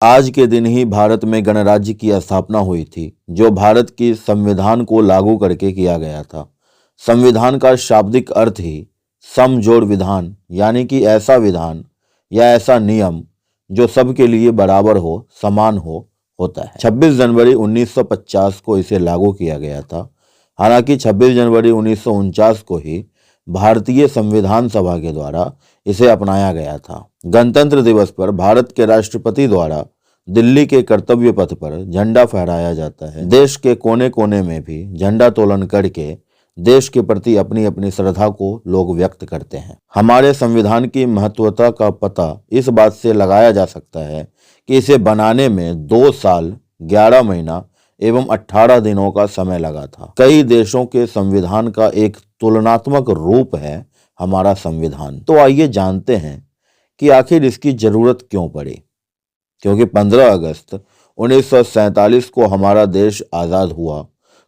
आज के दिन ही भारत में गणराज्य की स्थापना हुई थी, जो भारत की संविधान को लागू करके किया गया था। संविधान का शाब्दिक अर्थ ही समजोड़ विधान यानी कि ऐसा विधान या ऐसा नियम जो सबके लिए बराबर हो, समान हो, होता है। 26 जनवरी 1950 को इसे लागू किया गया था। हालांकि 26 जनवरी 1949 को ही भारतीय संविधान सभा के द्वारा इसे अपनाया गया था। गणतंत्र दिवस पर भारत के राष्ट्रपति द्वारा दिल्ली के कर्तव्य पथ पर झंडा फहराया जाता है। देश के कोने कोने में भी झंडा तोलन करके देश के प्रति अपनी अपनी श्रद्धा को लोग व्यक्त करते हैं। हमारे संविधान की महत्वता का पता इस बात से लगाया जा सकता है कि इसे बनाने में 2 साल 11 महीना एवं 18 दिनों का समय लगा था। कई देशों के संविधान का एक तुलनात्मक रूप है हमारा संविधान। तो आइए जानते हैं कि आखिर इसकी जरूरत क्यों पड़ी। क्योंकि 15 अगस्त 1947 को हमारा देश आज़ाद हुआ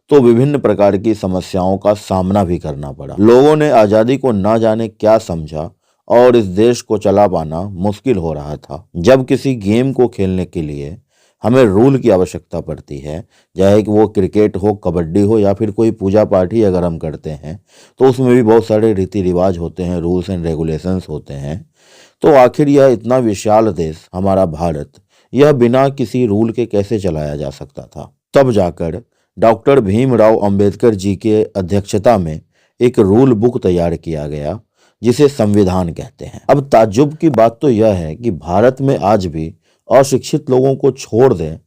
तो विभिन्न प्रकार की समस्याओं का सामना भी करना पड़ा। लोगों ने आज़ादी को ना जाने क्या समझा और इस देश को चला पाना मुश्किल हो रहा था। जब किसी गेम को खेलने के लिए हमें रूल की आवश्यकता पड़ती है, चाहे कि वो क्रिकेट हो, कबड्डी हो या फिर कोई पूजा पाठ ही अगर हम करते हैं, तो उसमें भी बहुत सारे रीति रिवाज होते हैं, रूल्स एंड रेगुलेशंस होते हैं। तो आखिर यह इतना विशाल देश हमारा भारत, यह बिना किसी रूल के कैसे चलाया जा सकता था। तब जाकर डॉक्टर भीमराव अंबेडकर जी के अध्यक्षता में एक रूल बुक तैयार किया गया जिसे संविधान कहते हैं। अब ताज्जुब की बात तो यह है कि भारत में आज भी अशिक्षित लोगों को छोड़ दें,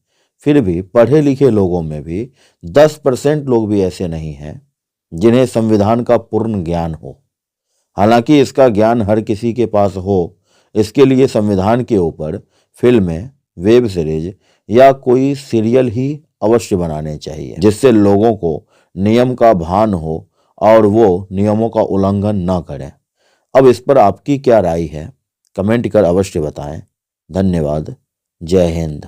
फिर भी पढ़े लिखे लोगों में भी 10% लोग भी ऐसे नहीं हैं जिन्हें संविधान का पूर्ण ज्ञान हो। हालांकि इसका ज्ञान हर किसी के पास हो, इसके लिए संविधान के ऊपर फिल्में, वेब सीरीज या कोई सीरियल ही अवश्य बनाने चाहिए, जिससे लोगों को नियम का भान हो और वो नियमों का उल्लंघन न करें। अब इस पर आपकी क्या राय है, कमेंट कर अवश्य बताएं। धन्यवाद। जय हिंद।